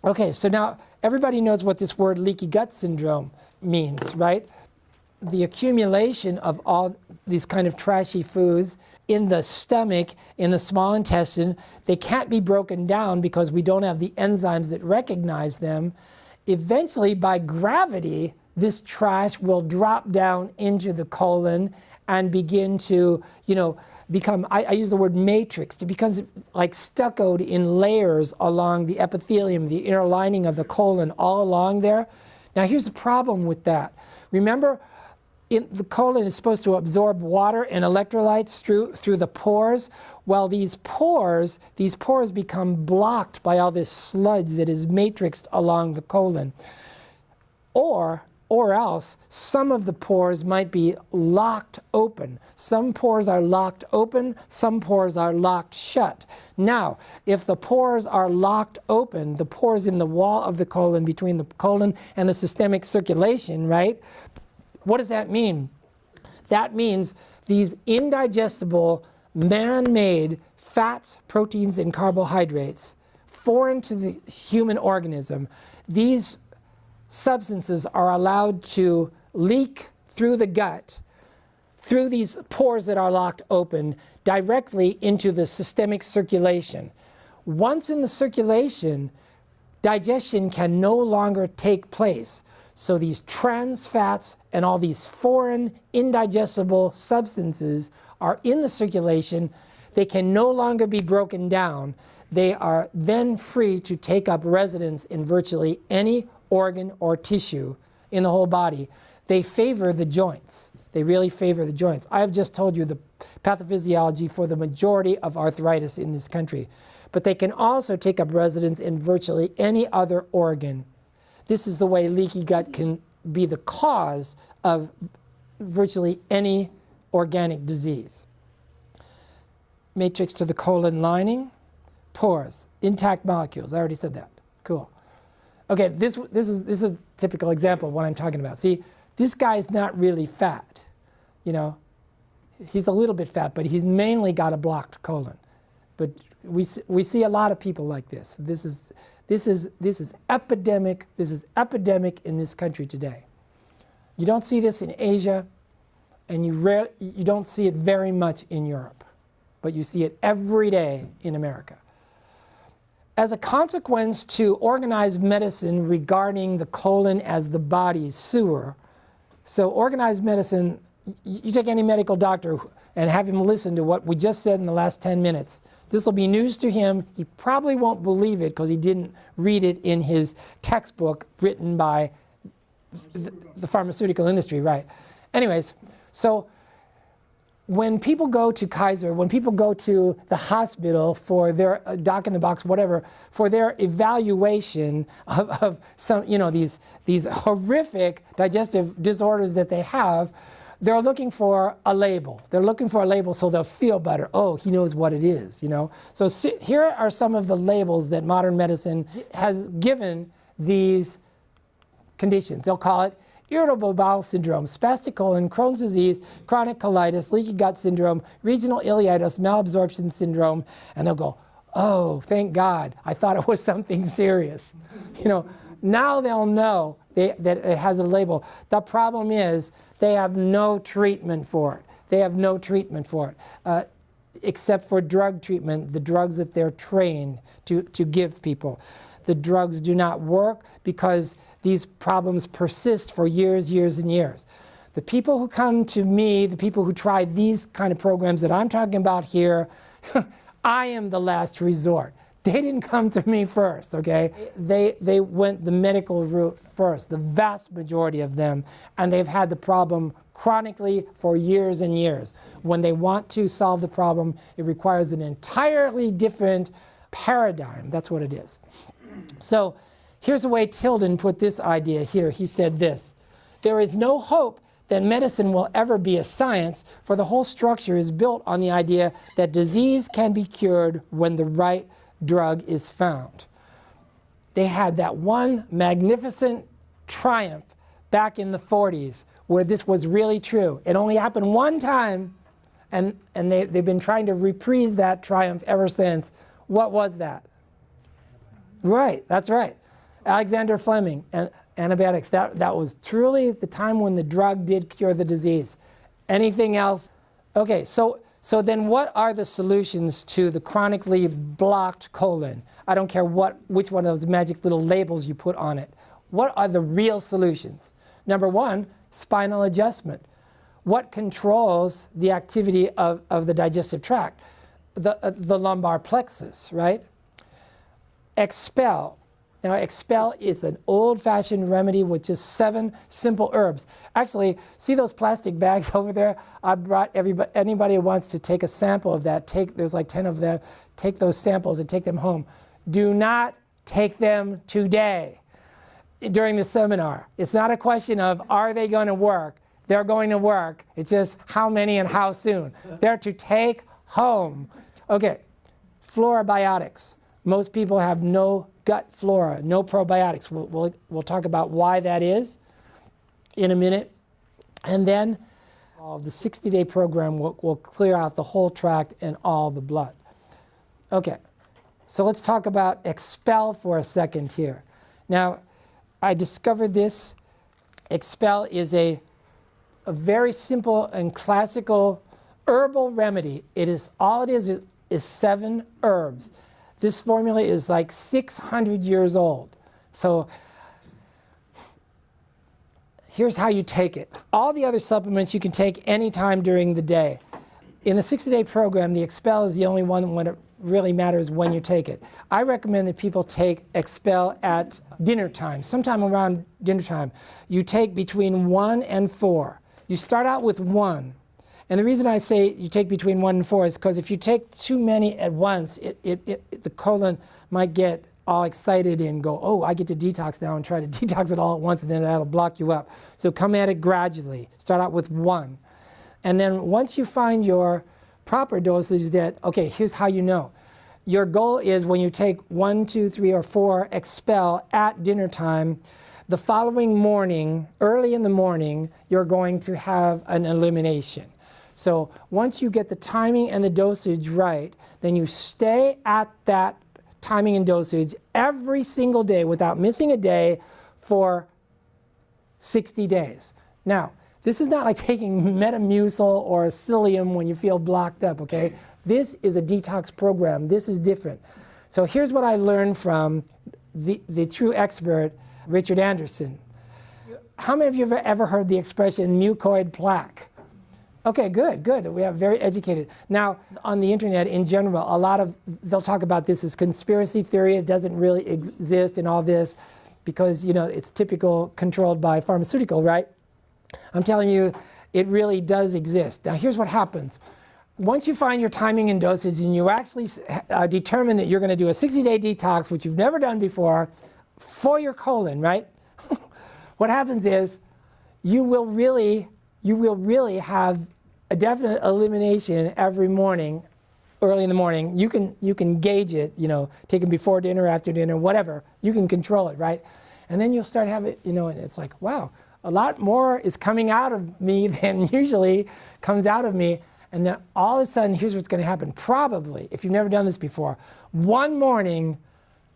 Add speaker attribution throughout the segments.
Speaker 1: Okay, so now everybody knows what this word leaky gut syndrome means, right? The accumulation of all these kind of trashy foods in the stomach, in the small intestine. They can't be broken down because we don't have the enzymes that recognize them. Eventually, by gravity, this trash will drop down into the colon and begin to, become, I use the word matrix. It becomes like stuccoed in layers along the epithelium, the inner lining of the colon, all along there. Now here's the problem with that. Remember, the colon is supposed to absorb water and electrolytes through the pores. Well, these pores become blocked by all this sludge that is matrixed along the colon. Or else, some of the pores might be locked open. Some pores are locked open, some pores are locked shut. Now, if the pores are locked open, the pores in the wall of the colon, between the colon and the systemic circulation, right? What does that mean? That means these indigestible, man-made fats, proteins, and carbohydrates, foreign to the human organism, these substances are allowed to leak through the gut, through these pores that are locked open, directly into the systemic circulation. Once in the circulation, digestion can no longer take place. So these trans fats and all these foreign indigestible substances are in the circulation. They can no longer be broken down. They are then free to take up residence in virtually any organ or tissue in the whole body. They favor the joints. They really favor the joints. I've just told you the pathophysiology for the majority of arthritis in this country. But they can also take up residence in virtually any other organ. This is the way leaky gut can be the cause of virtually any organic disease. Matrix to the colon lining, pores, intact molecules. I already said that. Cool. Okay, this is a typical example of what I'm talking about. See, this guy's not really fat. He's a little bit fat, but he's mainly got a blocked colon. But we see a lot of people like this. This is epidemic. This is epidemic in this country today. You don't see this in Asia, and you don't see it very much in Europe, but you see it every day in America. As a consequence to organized medicine regarding the colon as the body's sewer, so organized medicine, you take any medical doctor and have him listen to what we just said in the last 10 minutes. This will be news to him. He probably won't believe it because he didn't read it in his textbook written by the pharmaceutical industry, right? Anyways, so when people go to Kaiser, when people go to the hospital for their doc in the box, whatever, for their evaluation of some, these horrific digestive disorders that they have, they're looking for a label. They're looking for a label so they'll feel better. Oh, he knows what it is, So here are some of the labels that modern medicine has given these conditions. They'll call it irritable bowel syndrome, spastic colon, Crohn's disease, chronic colitis, leaky gut syndrome, regional ileitis, malabsorption syndrome, and they'll go, oh, thank God, I thought it was something serious. Now they'll know that it has a label. The problem is they have no treatment for it. They have no treatment for it, except for drug treatment, the drugs that they're trained to give people. The drugs do not work because these problems persist for years, years, and years. The people who come to me, the people who try these kind of programs that I'm talking about here, I am the last resort. They didn't come to me first, okay? They went the medical route first, the vast majority of them, and they've had the problem chronically for years and years. When they want to solve the problem, it requires an entirely different paradigm. That's what it is. So here's the way Tilden put this idea here. He said this: there is no hope that medicine will ever be a science, for the whole structure is built on the idea that disease can be cured when the right drug is found. They had that one magnificent triumph back in the 40s where this was really true. It only happened one time, and they've been trying to reprise that triumph ever since. What was that? Right, that's right. Alexander Fleming, and antibiotics. That was truly the time when the drug did cure the disease. Anything else? Okay, so then what are the solutions to the chronically blocked colon? I don't care which one of those magic little labels you put on it. What are the real solutions? Number one, spinal adjustment. What controls the activity of the digestive tract? The lumbar plexus, right? Expel. Now, expel is an old-fashioned remedy with just 7 simple herbs. Actually, see those plastic bags over there? I brought anybody who wants to take a sample of that. There's like 10 of them. Take those samples and take them home. Do not take them today during the seminar. It's not a question of are they going to work. They're going to work. It's just how many and how soon. They're to take home. Okay, florobiotics. Most people have no gut flora, no probiotics. We'll talk about why that is in a minute. And then the 60-day program will clear out the whole tract and all the blood. Okay, so let's talk about expel for a second here. Now, I discovered this. Expel is a very simple and classical herbal remedy. All it is 7 herbs. This formula is like 600 years old. So here's how you take it. All the other supplements you can take anytime during the day. In the 60-day program, the Expel is the only one when it really matters when you take it. I recommend that people take Expel at dinner time, sometime around dinner time. You take between 1 and 4. You start out with 1. And the reason I say you take between 1 and 4 is because if you take too many at once, the colon might get all excited and go, oh, I get to detox now, and try to detox it all at once, and then that'll block you up. So come at it gradually. Start out with 1. And then once you find your proper dosage that, okay, here's how you know. Your goal is when you take 1, 2, 3, or 4 Expel at dinner time, the following morning, early in the morning, you're going to have an elimination. So once you get the timing and the dosage right, then you stay at that timing and dosage every single day without missing a day for 60 days. Now, this is not like taking Metamucil or Psyllium when you feel blocked up, okay? This is a detox program. This is different. So here's what I learned from the true expert, Richard Anderson. How many of you have ever heard the expression mucoid plaque? Okay, good. We are very educated. Now, on the internet in general, they'll talk about this as conspiracy theory. It doesn't really exist and all this because, it's typical controlled by pharmaceutical, right? I'm telling you, it really does exist. Now, here's what happens. Once you find your timing and dosage and you actually determine that you're going to do a 60-day detox, which you've never done before, for your colon, right? What happens is you will really have a definite elimination every morning, early in the morning. You can gauge it, take them before dinner, after dinner, whatever. You can control it, right? And then you'll start having, and it's like, wow, a lot more is coming out of me than usually comes out of me. And then all of a sudden, here's what's going to happen. Probably, if you've never done this before, one morning,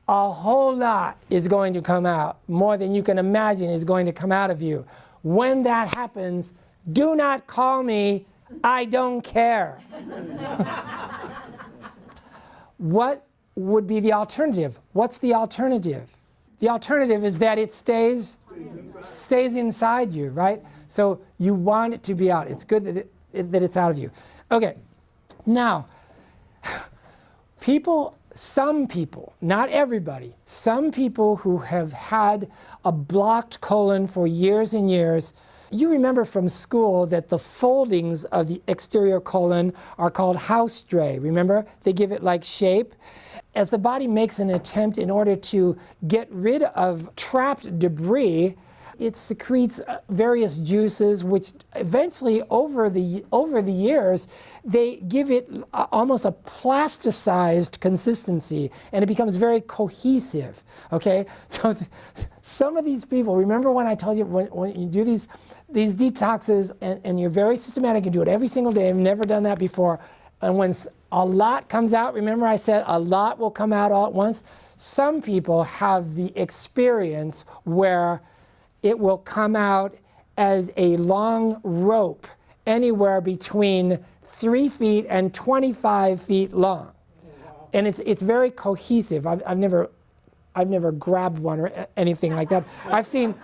Speaker 1: a whole lot is going to come out. More than you can imagine is going to come out of you. When that happens, do not call me. I don't care. What would be the alternative? What's the alternative? The alternative is that it stays inside you, right? So you want it to be out. It's good that it's out of you. Okay, now, some people, not everybody, some people who have had a blocked colon for years and years, you remember from school that the foldings of the exterior colon are called house drae. Remember? They give it like shape. As the body makes an attempt in order to get rid of trapped debris, it secretes various juices, which eventually, over the years, they give it almost a plasticized consistency, and it becomes very cohesive. Okay, so some of these people, remember when I told you when you do these detoxes and you're very systematic and do it every single day. I've never done that before, and when a lot comes out, remember I said a lot will come out all at once. Some people have the experience where it will come out as a long rope anywhere between 3 feet and 25 feet long. And it's very cohesive. I've never grabbed one or anything like that. I've seen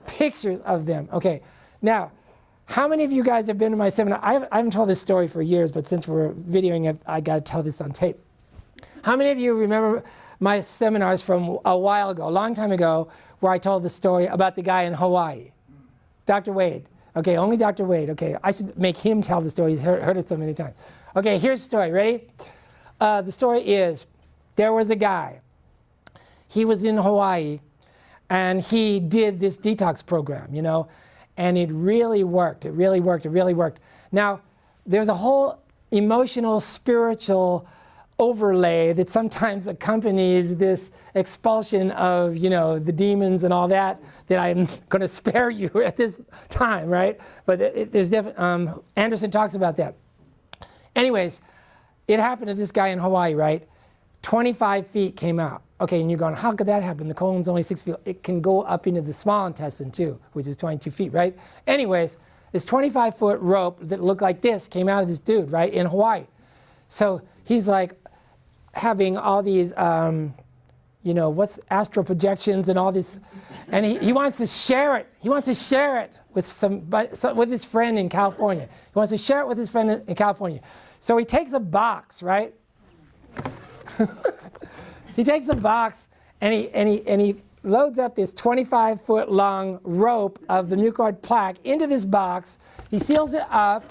Speaker 1: pictures of them. Okay, now, how many of you guys have been to my seminar? I haven't told this story for years, but since we're videoing it, I got to tell this on tape. How many of you remember my seminars from a while ago, a long time ago, where I told the story about the guy in Hawaii? Dr. Wade. Okay, only Dr. Wade. Okay, I should make him tell the story. He's heard it so many times. Okay, here's the story. Ready? The story is, there was a guy. He was in Hawaii, and he did this detox program, you know, and it really worked. It really worked. It really worked. Now, there's a whole emotional, spiritual overlay that sometimes accompanies this expulsion of, you know, the demons and all that I'm going to spare you at this time, right? But there's definitely, Anderson talks about that. Anyways, it happened to this guy in Hawaii, right? 25 feet came out. Okay, and you're going, how could that happen? The colon's only 6 feet. It can go up into the small intestine too, which is 22 feet, right? Anyways, this 25-foot rope that looked like this came out of this dude, right, in Hawaii. So he's like having all these, you know, what's astral projections and all this, and he wants to share it. He wants to share it with his friend in California. He wants to share it with his friend in California. So he takes a box, right? He takes a box and he loads up this 25-foot long rope of the mucoid plaque into this box. He seals it up,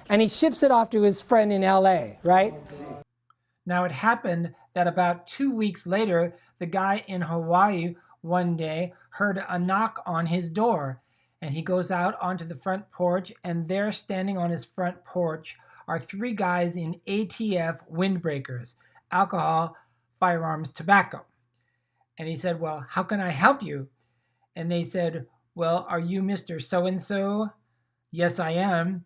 Speaker 1: and he ships it off to his friend in LA, right? Now it happened that about 2 weeks later, the guy in Hawaii one day heard a knock on his door, and he goes out onto the front porch, and there standing on his front porch are 3 guys in ATF windbreakers, alcohol, firearms, tobacco. And he said, well, how can I help you? And they said, well, are you Mr. So-and-so? Yes, I am.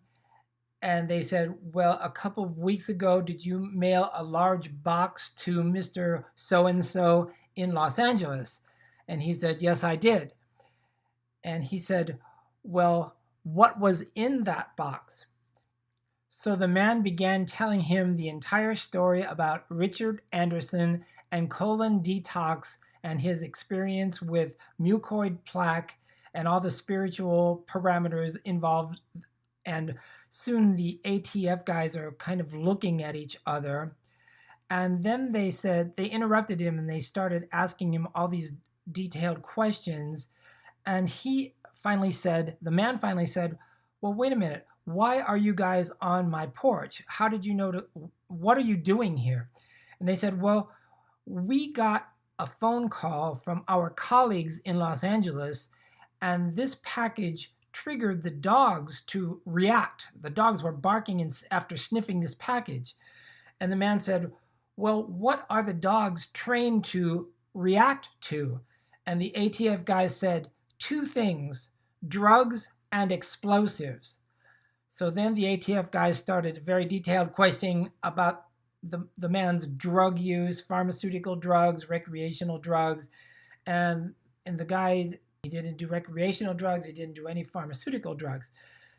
Speaker 1: And they said, well, a couple of weeks ago, did you mail a large box to Mr. So-and-so in Los Angeles? And he said, yes, I did. And he said, well, what was in that box? So the man began telling him the entire story about Richard Anderson and colon detox and his experience with mucoid plaque and all the spiritual parameters involved. And soon the ATF guys are kind of looking at each other. And then they interrupted him and they started asking him all these detailed questions. And the man finally said, well, wait a minute. Why are you guys on my porch? How did you know what are you doing here? And they said, well, we got a phone call from our colleagues in Los Angeles, and this package triggered the dogs to react. The dogs were barking after sniffing this package. And the man said, well, what are the dogs trained to react to? And the ATF guys said 2 things, drugs and explosives. So then the ATF guys started very detailed questioning about the man's drug use, pharmaceutical drugs, recreational drugs. And the guy, he didn't do recreational drugs, he didn't do any pharmaceutical drugs.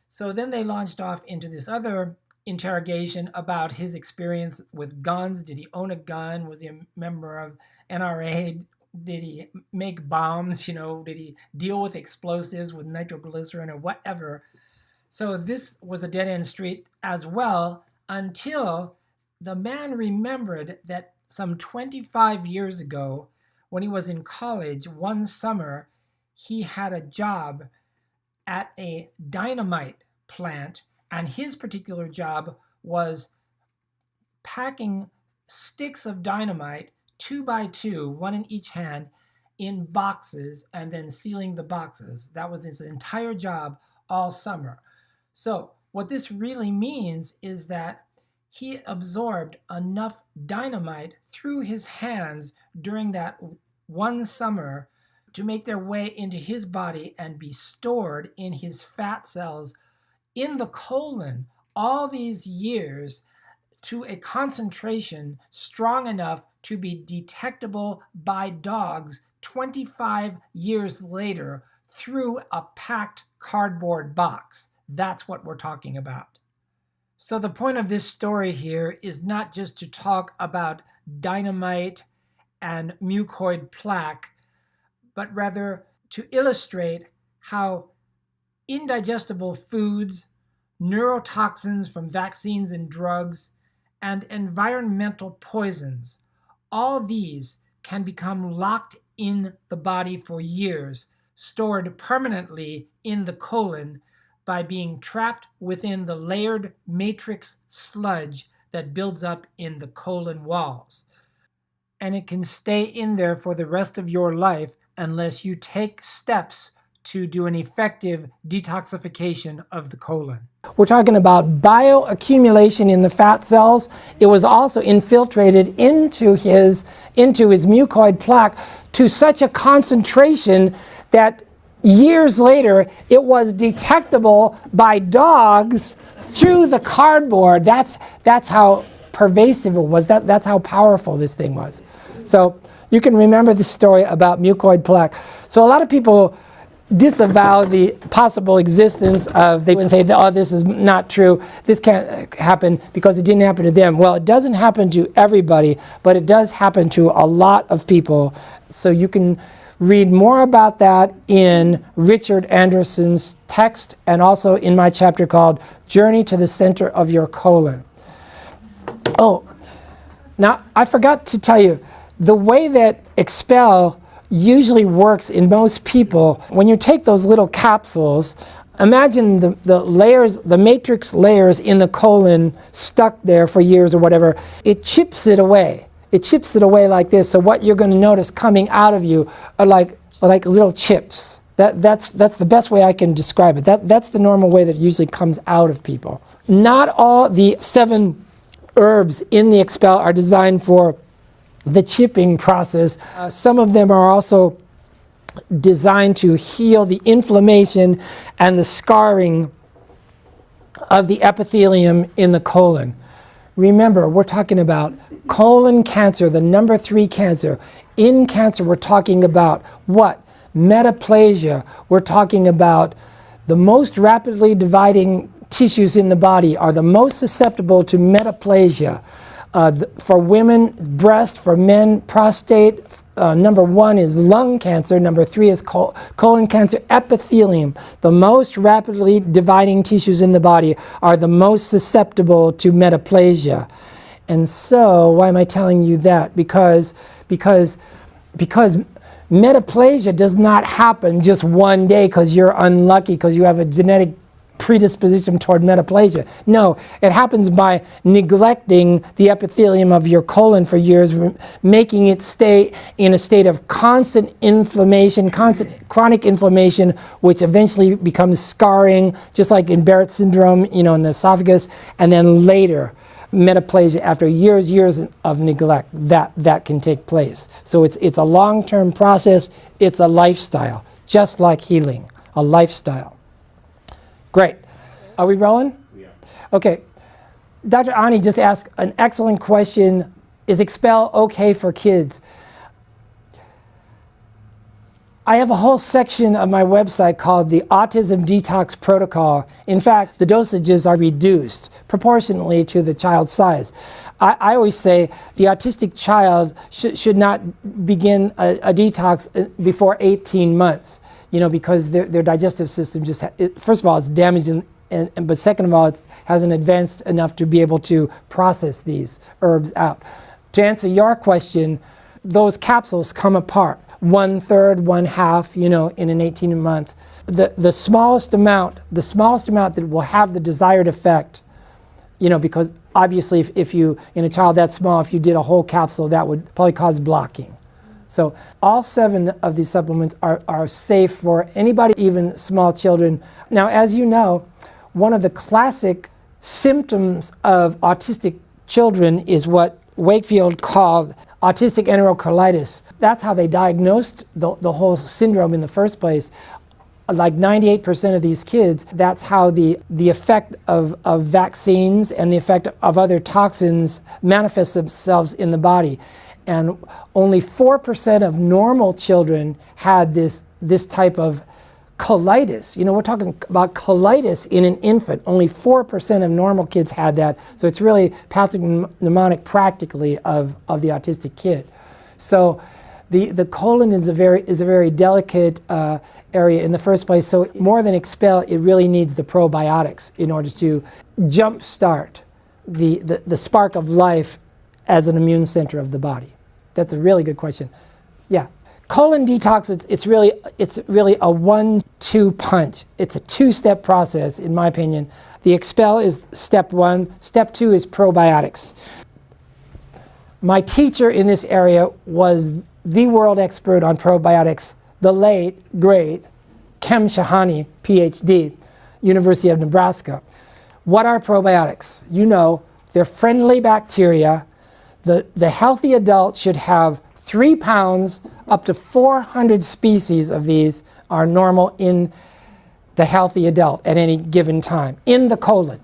Speaker 1: So then they launched off into this other interrogation about his experience with guns. Did he own a gun? Was he a member of NRA? Did he make bombs? You know, did he deal with explosives, with nitroglycerin or whatever? So this was a dead-end street as well, until the man remembered that some 25 years ago, when he was in college, one summer, he had a job at a dynamite plant, and his particular job was packing sticks of dynamite 2 by 2, one in each hand, in boxes, and then sealing the boxes. That was his entire job all summer. So what this really means is that he absorbed enough dynamite through his hands during that one summer to make their way into his body and be stored in his fat cells in the colon all these years to a concentration strong enough to be detectable by dogs 25 years later through a packed cardboard box. That's what we're talking about. So the point of this story here is not just to talk about dynamite and mucoid plaque, but rather to illustrate how indigestible foods, neurotoxins from vaccines and drugs, and environmental poisons, all these can become locked in the body for years, stored permanently in the colon by being trapped within the layered matrix sludge that builds up in the colon walls. And it can stay in there for the rest of your life unless you take steps to do an effective detoxification of the colon. We're talking about bioaccumulation in the fat cells. It was also infiltrated into his mucoid plaque to such a concentration that years later it was detectable by dogs through the cardboard. That's how pervasive it was. That's how powerful this thing was. So you can remember the story about mucoid plaque. So a lot of people disavow the possible existence of, they would say, oh, this is not true, this can't happen because it didn't happen to them. Well, it doesn't happen to everybody, but it does happen to a lot of people. So you can read more about that in Richard Anderson's text and also in my chapter called Journey to the Center of Your Colon. Oh, now I forgot to tell you, the way that Expel usually works in most people, when you take those little capsules, imagine the layers, the matrix layers in the colon stuck there for years or whatever. It chips it away. It chips it away like this. So what you're going to notice coming out of you are like little chips. That's the best way I can describe it. That's the normal way that it usually comes out of people. Not all the 7 herbs in the Expel are designed for the chipping process. Some of them are also designed to heal the inflammation and the scarring of the epithelium in the colon. Remember, we're talking about colon cancer, the number 3 cancer. In cancer, we're talking about what? Metaplasia. We're talking about the most rapidly dividing tissues in the body are the most susceptible to metaplasia. For women, breast; for men, prostate. Number 1 is lung cancer. Number 3 is colon cancer. Epithelium. The most rapidly dividing tissues in the body are the most susceptible to metaplasia. And so, why am I telling you that? Because metaplasia does not happen just one day because you're unlucky, because you have a genetic predisposition toward metaplasia. No, it happens by neglecting the epithelium of your colon for years, making it stay in a state of constant inflammation, constant chronic inflammation, which eventually becomes scarring, just like in Barrett syndrome, in the esophagus, and then later metaplasia after years of neglect that can take place. So it's a long-term process. It's a lifestyle, just like healing, a lifestyle. Great. Are we rolling? Yeah. Okay. Dr. Ani just asked an excellent question. Is Expel okay for kids? I have a whole section of my website called the Autism Detox Protocol. In fact, the dosages are reduced proportionally to the child's size. I always say the autistic child should not begin a detox before 18 months. Because their digestive system just, first of all, it's damaged, but second of all, it hasn't advanced enough to be able to process these herbs out. To answer your question, those capsules come apart, 1/3, 1/2, in an 18-month. The smallest amount that will have the desired effect, because obviously if you, in a child that small, if you did a whole capsule, that would probably cause blocking. So all 7 of these supplements are safe for anybody, even small children. Now, as you know, one of the classic symptoms of autistic children is what Wakefield called autistic enterocolitis. That's how they diagnosed the whole syndrome in the first place. like 98% of these kids, that's how the effect of vaccines and the effect of other toxins manifest themselves in the body. And only 4% of normal children had this type of colitis. You know, we're talking about colitis in an infant. Only 4% of normal kids had that. So it's really pathognomonic practically of the autistic kid. So the colon is a very delicate area in the first place. So more than expel, it really needs the probiotics in order to jumpstart the spark of life as an immune center of the body. That's a really good question. Yeah. Colon detox, it's really a 1-2 punch. It's a 2-step process, in my opinion. The expel is step 1. Step 2 is probiotics. My teacher in this area was the world expert on probiotics, the late, great Kem Shahani, PhD, University of Nebraska. What are probiotics? You know, they're friendly bacteria. The healthy adult should have 3 pounds, up to 400 species of these are normal in the healthy adult at any given time, in the colon.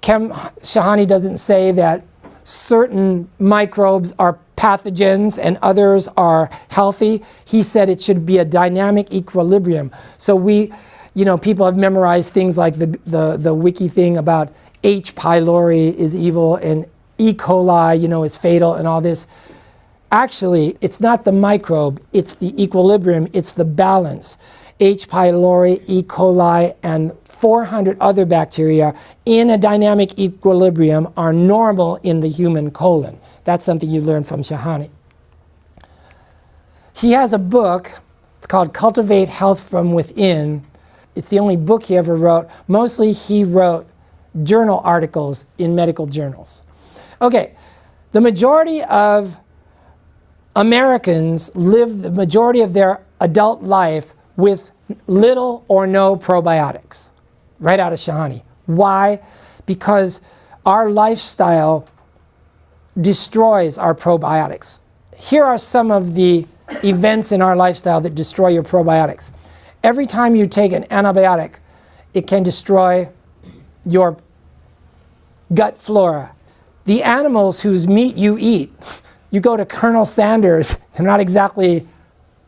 Speaker 1: Kem Shahani doesn't say that certain microbes are pathogens and others are healthy. He said it should be a dynamic equilibrium. So people have memorized things like the wiki thing about H. pylori is evil and E. coli, is fatal and all this. Actually, it's not the microbe, it's the equilibrium, it's the balance. H. pylori, E. coli, and 400 other bacteria in a dynamic equilibrium are normal in the human colon. That's something you learn from Shahani. He has a book, it's called Cultivate Health from Within. It's the only book he ever wrote. Mostly he wrote journal articles in medical journals. Okay, the majority of Americans live the majority of their adult life with little or no probiotics, right out of Shahani. Why? Because our lifestyle destroys our probiotics. Here are some of the events in our lifestyle that destroy your probiotics. Every time you take an antibiotic, it can destroy your gut flora. The animals whose meat you eat, you go to Colonel Sanders, they're not exactly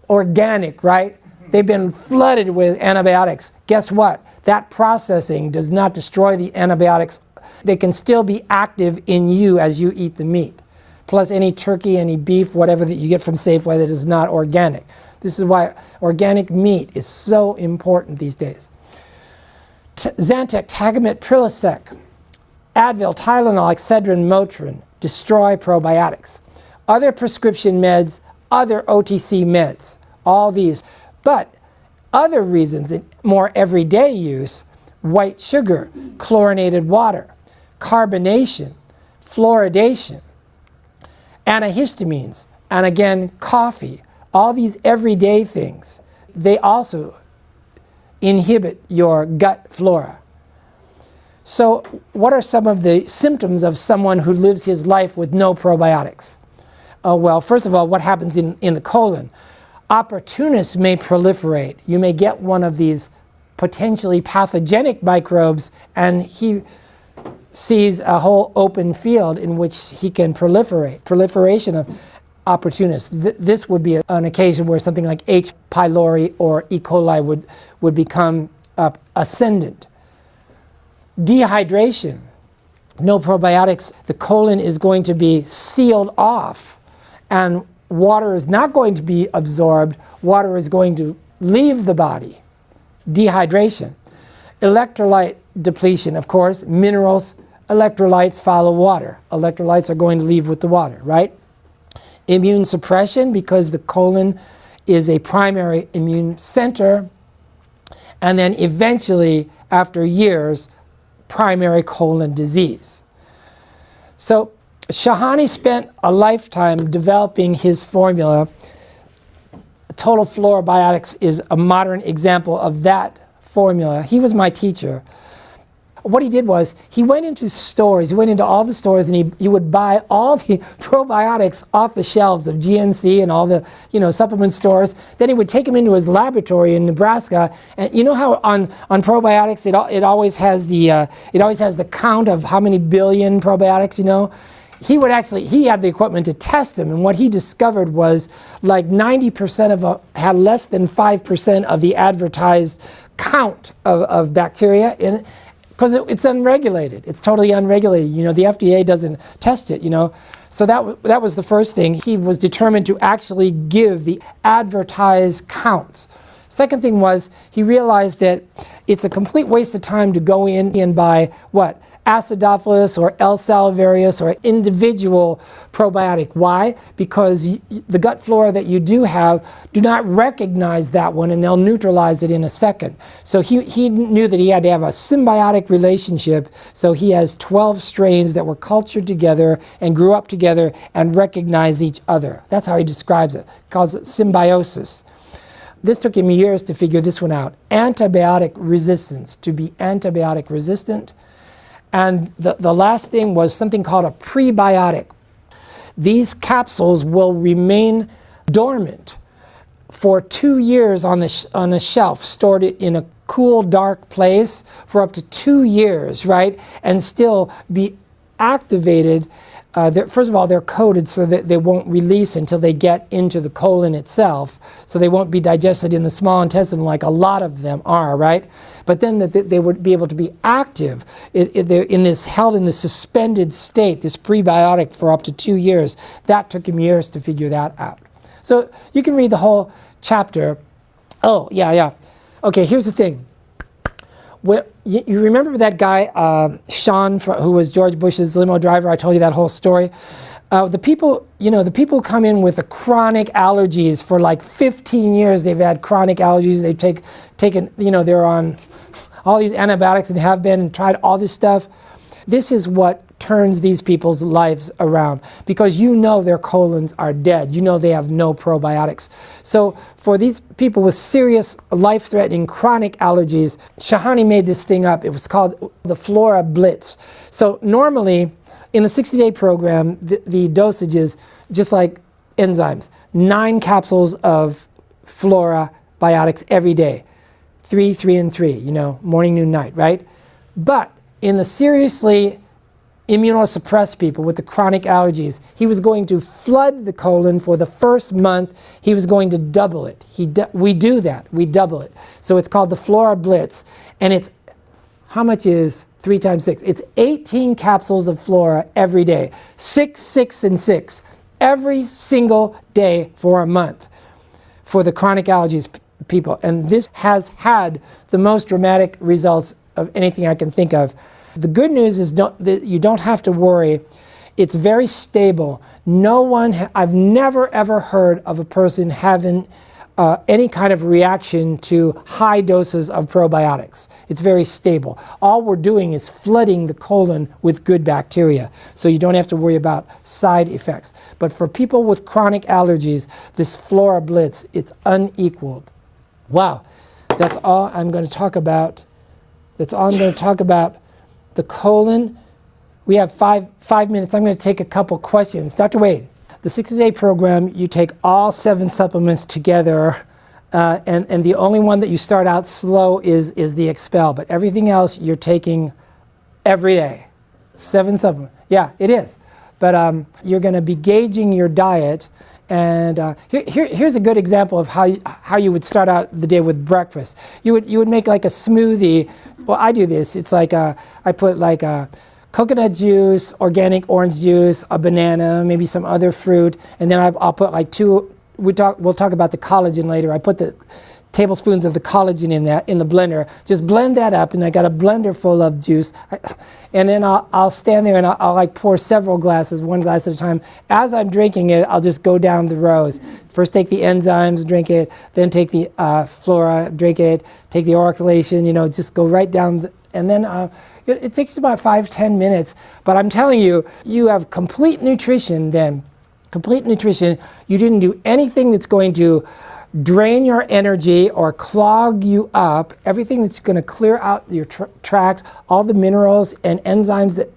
Speaker 1: organic, right? They've been flooded with antibiotics. Guess what? That processing does not destroy the antibiotics. They can still be active in you as you eat the meat. Plus any turkey, any beef, whatever that you get from Safeway that is not organic. This is why organic meat is so important these days. Zantac, Tagamet, Prilosec, Advil, Tylenol, Excedrin, Motrin destroy probiotics. Other prescription meds, other OTC meds, all these. But other reasons, in more everyday use, white sugar, chlorinated water, carbonation, fluoridation, antihistamines, and again, coffee, all these everyday things, they also inhibit your gut flora. So what are some of the symptoms of someone who lives his life with no probiotics? Well, first of all, what happens in the colon? Opportunists may proliferate. You may get one of these potentially pathogenic microbes and he sees a whole open field in which he can proliferate. Proliferation of opportunists. This would be an occasion where something like H. pylori or E. coli would become ascendant. Dehydration. No probiotics. The colon is going to be sealed off and water is not going to be absorbed. Water is going to leave the body. Dehydration. Electrolyte depletion, of course, minerals, electrolytes follow water. Electrolytes are going to leave with the water, right? Immune suppression, because the colon is a primary immune center, and then eventually, after years, primary colon disease. So Shahani spent a lifetime developing his formula. Total Florobiotics is a modern example of that formula. He was my teacher. what he did was he went into stores, he went into all the stores, and he would buy all the probiotics off the shelves of GNC and all the supplement stores. Then he would take them into his laboratory in Nebraska, and you know how on probiotics it always has the count of how many billion probiotics, he had the equipment to test them, and what he discovered was like 90% of them had less than 5% of the advertised count of bacteria in it, because it's unregulated. It's totally unregulated. The FDA doesn't test it, So that was the first thing. He was determined to actually give the advertised counts. Second thing was he realized that it's a complete waste of time to go in and buy Acidophilus or L. salivarius or individual probiotic. Why? Because the gut flora that you do have do not recognize that one, and they'll neutralize it in a second. So he knew that he had to have a symbiotic relationship. So he has 12 strains that were cultured together and grew up together and recognize each other. That's how he describes it. He calls it symbiosis. This took him years to figure this one out. Antibiotic resistance, to be antibiotic resistant. And the last thing was something called a prebiotic. These capsules will remain dormant for 2 years on a shelf, stored in a cool, dark place for up to 2 years, right? And still be activated. First of all, they're coated so that they won't release until they get into the colon itself, so they won't be digested in the small intestine like a lot of them are, right? But then they would be able to be active held in this suspended state, this prebiotic, for up to 2 years. That took him years to figure that out. So you can read the whole chapter. Oh, yeah. Okay, here's the thing. You remember that guy, Sean, who was George Bush's limo driver? I told you that whole story. The people who come in with the chronic allergies for like 15 years, they've had chronic allergies. They've taken, they're on all these antibiotics and have been and tried all this stuff. This is what turns these people's lives around, because their colons are dead. They have no probiotics. So for these people with serious life-threatening chronic allergies, Shahani made this thing up. It was called the Flora Blitz. So normally in the 60-day program, the dosage is just like enzymes. 9 capsules of Flora biotics every day. 3, 3, and 3, morning, noon, night, right? But in the seriously immunosuppressed people with the chronic allergies, he was going to flood the colon for the first month. He was going to double it. We do that. We double it. So it's called the Flora Blitz. And it's, how much is 3 times 6? It's 18 capsules of Flora every day. 6, 6, and 6. Every single day for a month for the chronic allergies people. And this has had the most dramatic results of anything I can think of. The good news is that you don't have to worry. It's very stable. I've never ever heard of a person having any kind of reaction to high doses of probiotics. It's very stable. All we're doing is flooding the colon with good bacteria, so you don't have to worry about side effects. But for people with chronic allergies, this Flora Blitz, it's unequaled. Wow, that's all I'm going to talk about. The colon. We have five minutes. I'm going to take a couple questions. Dr. Wade, the 60-day program, you take all 7 supplements together, and the only one that you start out slow is the Expel, but everything else you're taking every day. 7 supplements. Yeah, it is. But you're going to be gauging your diet, and here's a good example of how you would start out the day with breakfast. You would make like a smoothie. Well, I do this. It's like I put like a coconut juice, organic orange juice, a banana, maybe some other fruit, and then I'll put like 2. We'll talk about the collagen later. I put the tablespoons of the collagen in the blender. Just blend that up, and I got a blender full of juice. And then I'll stand there and I'll like pour several glasses, 1 glass at a time. As I'm drinking it, I'll just go down the rows. First take the enzymes, drink it. Then take the Flora, drink it. Take the orachalation, just go right down. And then it takes about 5-10 minutes. But I'm telling you, you have complete nutrition then. Complete nutrition. You didn't do anything that's going to drain your energy or clog you up, everything that's going to clear out your tract, all the minerals and enzymes, that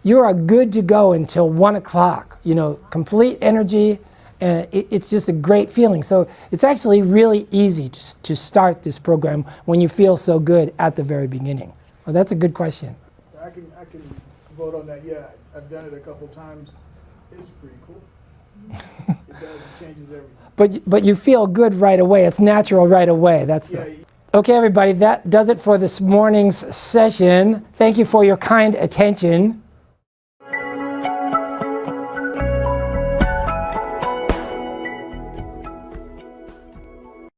Speaker 1: you are good to go until 1 o'clock. You know, complete energy, and it's just a great feeling. So it's actually really easy to start this program when you feel so good at the very beginning. Well, that's a good question.
Speaker 2: I can vote on that. Yeah, I've done it a couple times. It's pretty cool. It does. It changes everything.
Speaker 1: But you feel good right away. It's natural right away. That's Okay, everybody. That does it for this morning's session. Thank you for your kind attention.